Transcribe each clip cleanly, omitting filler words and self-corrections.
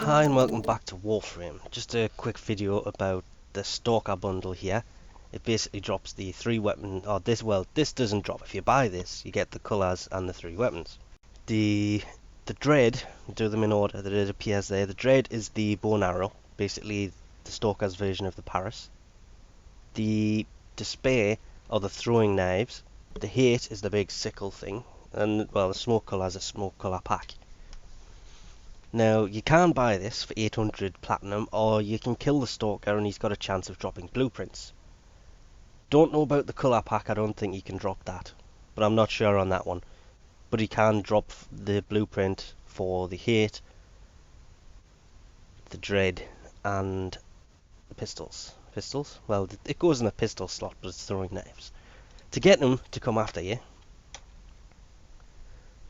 Hi and welcome back to Warframe. Just a quick video about the Stalker bundle here. It basically drops the 3 weapon, or this doesn't drop. If you buy this, you get the colours and the 3 weapons. The Dread, do them in order that it appears there. The Dread is the bow and arrow, basically the Stalker's version of the Paris. The Despair are the throwing knives. The Hate is the big sickle thing, and well, the smoke colour is a smoke colour pack. Now, you can buy this for 800 platinum, or you can kill the Stalker and he's got a chance of dropping blueprints. Don't know about the colour pack, I don't think you can drop that, but I'm not sure on that one. But he can drop the blueprint for the Hate, the Dread, and the pistols. Pistols? Well, it goes in a pistol slot, but it's throwing knives. To get them to come after you,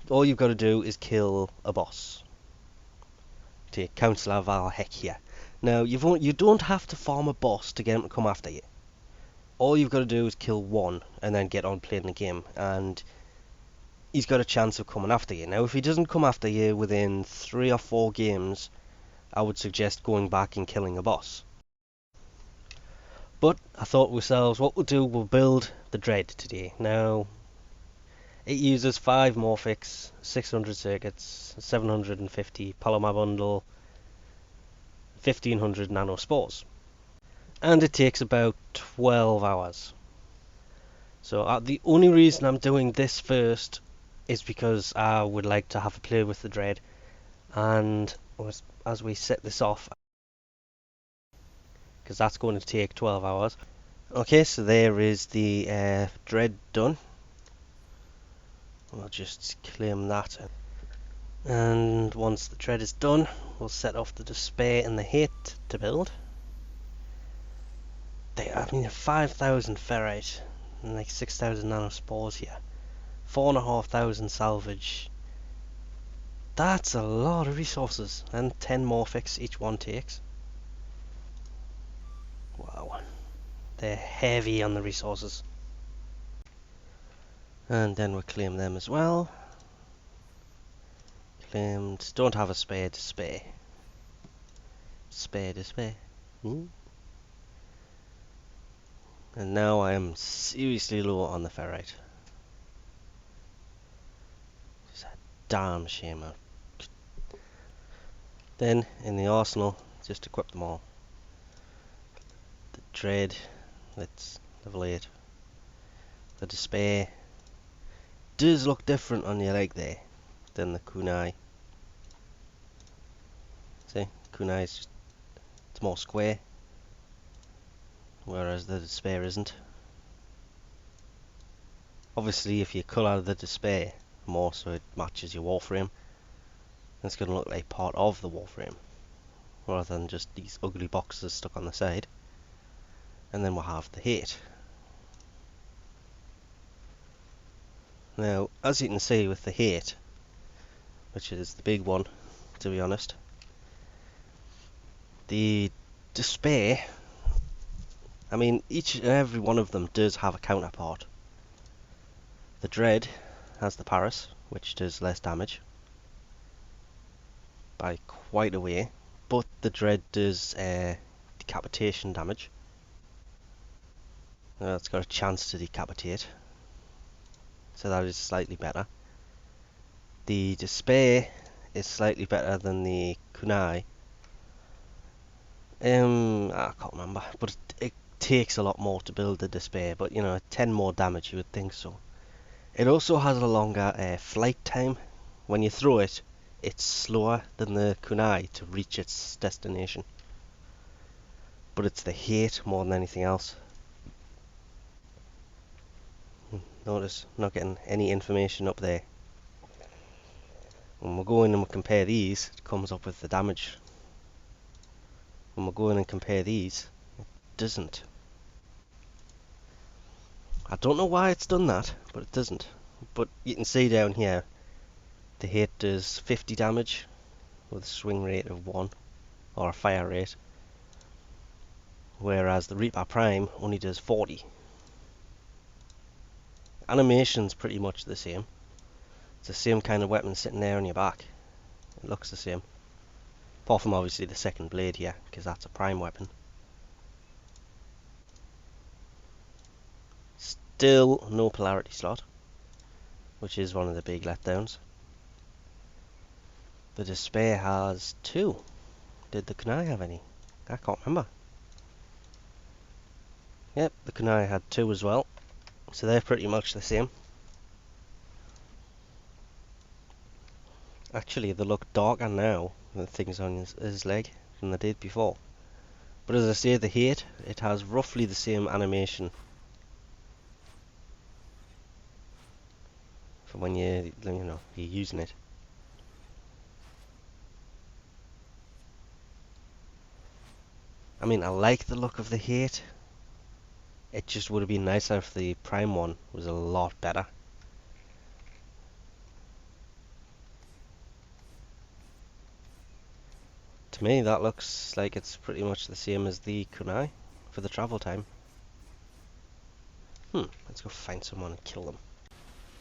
all you've got to do is kill a boss. Take Councillor Valheck here. Now, you don't have to farm a boss to get him to come after you. All you've got to do is kill one and then get on playing the game, and he's got a chance of coming after you. Now, if he doesn't come after you within 3 or 4 games, I would suggest going back and killing a boss. But I thought to ourselves, what we'll do, we'll build the Dread today. Now, it uses 5 morphics, 600 circuits, 750 polymer bundle, 1500 nanospores, and it takes about 12 hours. So the only reason I'm doing this first is because I would like to have a play with the Dread, and as we set this off, because that's going to take 12 hours. Okay, so there is the Dread done. We'll just claim that, and once the Dread is done, we'll set off the Despair and the Hate to build. I mean, 5,000 ferrite and like 6,000 nanospores here, 4,500 salvage. That's a lot of resources, and 10 morphics each one takes. Wow, they're heavy on the resources. And then we'll claim them as well. Claimed. Don't have a spare to spare. Spare to spare. And now I am seriously low on the ferrite. It's a damn shame. Then in the arsenal, just equip them all. The Dread, let's level 8. The Despair does look different on your leg there than the kunai. See, kunai is just, it's more square, whereas the Despair isn't. Obviously, if you colour the Despair more so it matches your Warframe, it's going to look like part of the Warframe, rather than just these ugly boxes stuck on the side. And then we'll have the Hate. Now, as you can see with the Hate, which is the big one, to be honest, the Despair, I mean, each and every one of them does have a counterpart. The Dread has the Paris, which does less damage by quite a way, but the Dread does decapitation damage. It's got a chance to decapitate, so that is slightly better. The Despair is slightly better than the kunai. I can't remember, but it takes a lot more to build the Despair, but you know, 10 more damage, you would think so. It also has a longer flight time. When you throw it, it's slower than the kunai to reach its destination, but it's the Hate more than anything else. Notice I'm not getting any information up there. When we go in and we compare these, it comes up with the damage. When we go in and compare these, it doesn't. I don't know why it's done that, but it doesn't. But you can see down here, the Hate does 50 damage with a swing rate of 1, or a fire rate, whereas the Reaper Prime only does 40. Animation's pretty much the same. It's the same kind of weapon sitting there on your back. It looks the same. Apart from obviously the second blade here, because that's a prime weapon. Still no polarity slot, which is one of the big letdowns. The Despair has 2. Did the Kunai have any? I can't remember. Yep, the Kunai had 2 as well. So they're pretty much the same. Actually, they look darker now, the things on his leg, than they did before. But as I say, the hate, it has roughly the same animation for when you're using it. I mean, I like the look of the hate. It just would have been nicer if the prime one was a lot better. To me, that looks like it's pretty much the same as the Kunai for the travel time. Let's go find someone and kill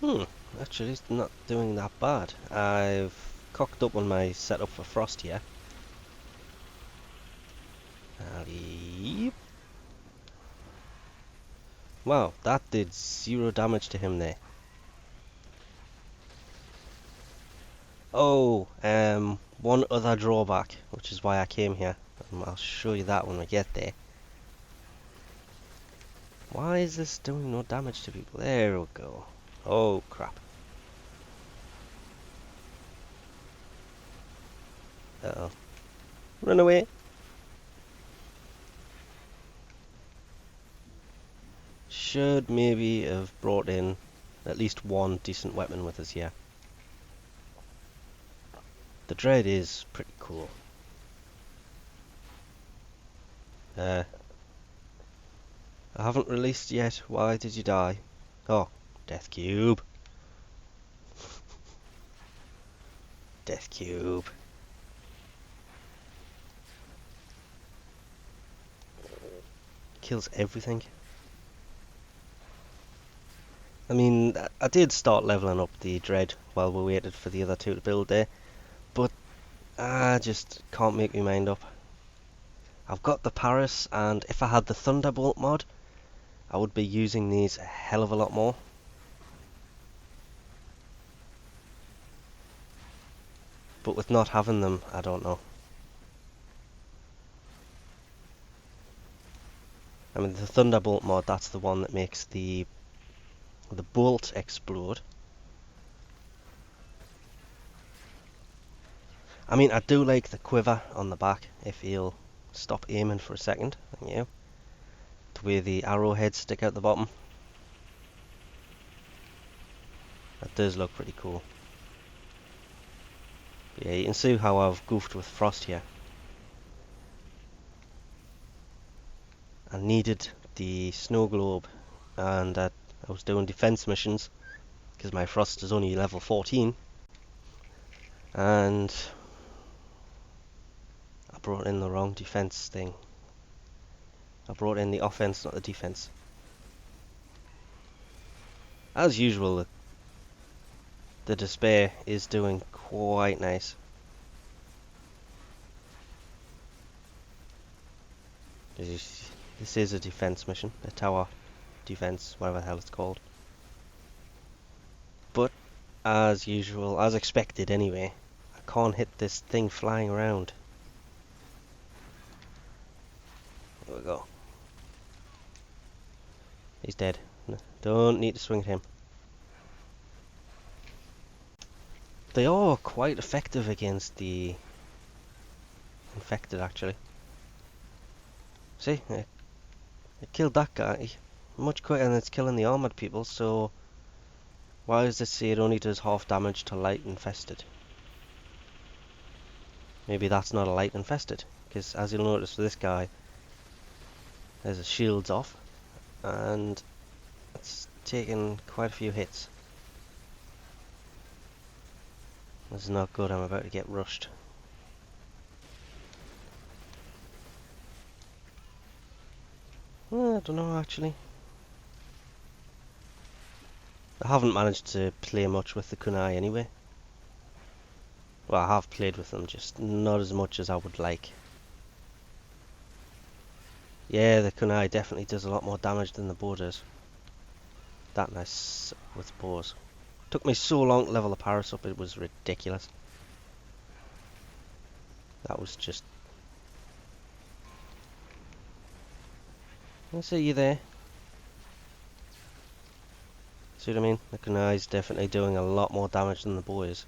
them. Actually, it's not doing that bad. I've cocked up on my setup for Frost here. Wow, that did 0 damage to him there. Oh, one other drawback, which is why I came here. I'll show you that when we get there. Why is this doing no damage to people? There we go. Oh, crap. Uh-oh. Run away. Should maybe have brought in at least one decent weapon with us here. The Dread is pretty cool. I haven't released yet. Why did you die? Oh, Death Cube. Death Cube. Kills everything. I mean, I did start leveling up the Dread while we waited for the other 2 to build there, but I just can't make my mind up. I've got the Paris, and if I had the Thunderbolt mod, I would be using these a hell of a lot more. But with not having them, I don't know. I mean, the Thunderbolt mod, that's the one that makes the bolt explode. I mean, I do like the quiver on the back, if you'll stop aiming for a second. Thank you. The way the arrowheads stick out the bottom. That does look pretty cool. But yeah, you can see how I've goofed with Frost here. I needed the snow globe, and I was doing defense missions because my Frost is only level 14, and I brought in the wrong defense thing. I brought in the offense, not the defense. As usual, the Despair is doing quite nice. This is a defense mission, a tower defense, whatever the hell it's called. But as usual, as expected anyway, I can't hit this thing flying around. There we go. He's dead. Don't need to swing at him. They are quite effective against the infected, actually. See, it killed that guy much quicker than it's killing the armoured people, so why does it say it only does half damage to light infested? Maybe that's not a light infested, because as you'll notice for this guy, there's a shields off, and it's taken quite a few hits. This is not good, I'm about to get rushed. I don't know actually. I haven't managed to play much with the Kunai anyway. Well, I have played with them, just not as much as I would like. Yeah, the kunai definitely does a lot more damage than the bow does. That nice with bows. Took me so long to level the Paris up, it was ridiculous. That was just... I see you there. See what I mean? The kunai is definitely doing a lot more damage than the bow is.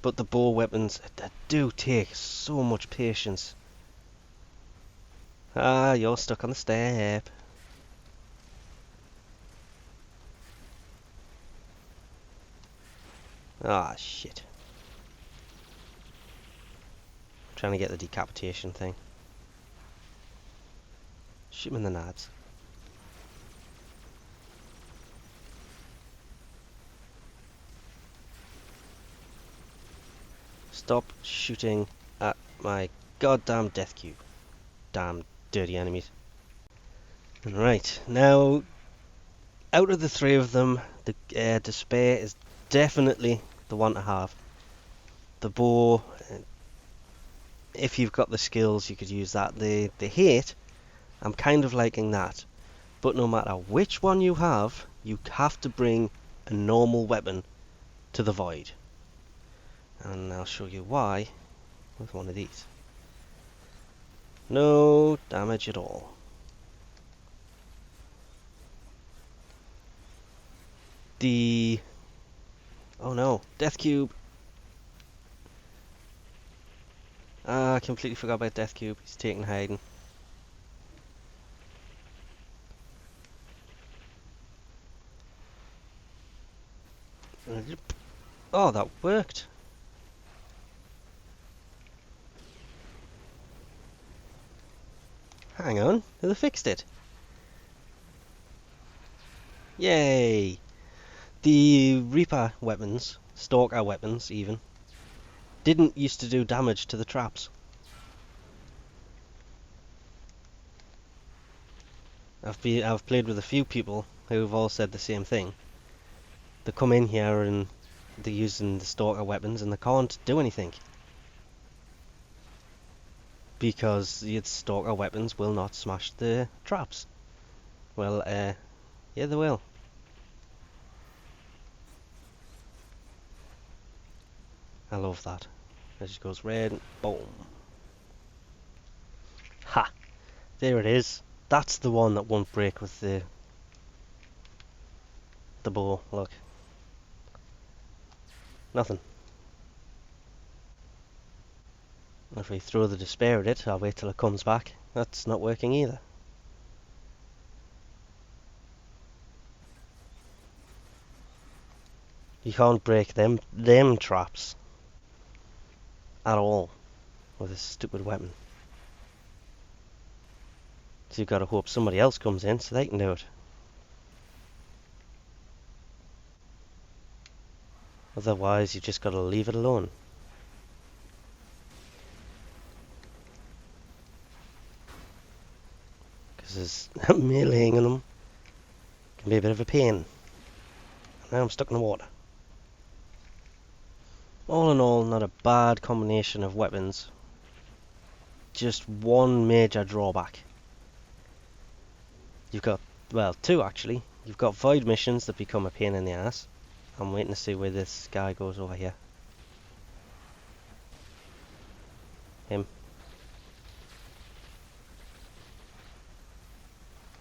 But the bow weapons, they do take so much patience. Ah, you're stuck on the step. Ah, shit. I'm trying to get the decapitation thing. Shoot him in the nads. Stop shooting at my goddamn death cube. Damn dirty enemies. Right, now, out of the three of them, the Despair is definitely the one to have. The bow, if you've got the skills, you could use that. The hate, I'm kind of liking that. But no matter which one you have to bring a normal weapon to the void. And I'll show you why with one of these. No damage at all. Oh no, Death Cube! Ah, I completely forgot about Death Cube. He's taking hiding. Oh, that worked. Hang on, they fixed it. Yay! The Reaper weapons, Stalker weapons even, didn't used to do damage to the traps. I've played with a few people who've all said the same thing. They come in here and they're using the Stalker weapons and they can't do anything. Because the Stalker weapons will not smash the traps. Well, yeah they will. I love that. It just goes red and boom. Ha! There it is. That's the one that won't break with the bow. Look. Nothing. If we throw the Despair at it, I'll wait till it comes back. That's not working either. You can't break them traps at all with this stupid weapon. So you've got to hope somebody else comes in so they can do it. Otherwise, you just got to leave it alone. Because meleeing them can be a bit of a pain. Now I'm stuck in the water. All in all, not a bad combination of weapons. Just one major drawback. You've got, well, two actually. You've got void missions that become a pain in the ass. I'm waiting to see where this guy goes over here. Him.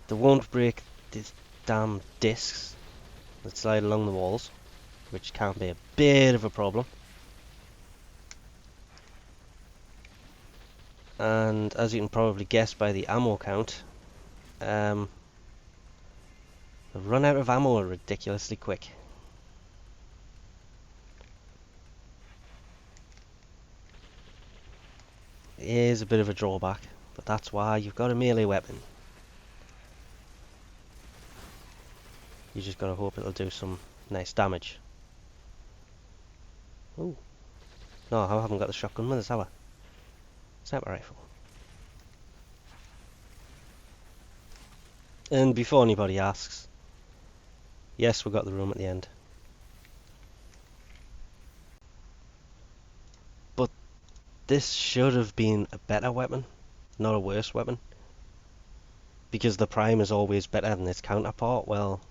They won't break these damn discs that slide along the walls, which can be a bit of a problem. And as you can probably guess by the ammo count, they run out of ammo ridiculously quick. It is a bit of a drawback, but that's why you've got a melee weapon. You just gotta hope it'll do some nice damage. Ooh. No, I haven't got the shotgun with us, have I? Sniper rifle. And before anybody asks, yes, we got the room at the end. this should have been a better weapon, not a worse weapon. Because the prime is always better than its counterpart. Well,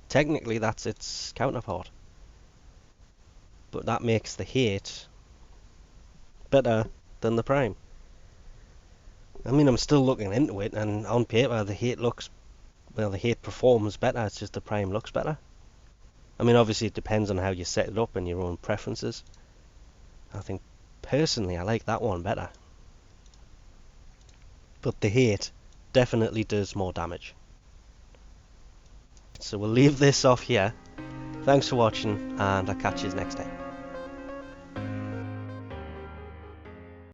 technically that's its counterpart. But that makes the hate better than the prime. I mean, I'm still looking into it, and on paper the hate looks, well, the hate performs better, it's just the prime looks better. I mean, obviously it depends on how you set it up and your own preferences. I think, personally, I like that one better. But the hate definitely does more damage. So we'll leave this off here. Thanks for watching, and I'll catch you next time.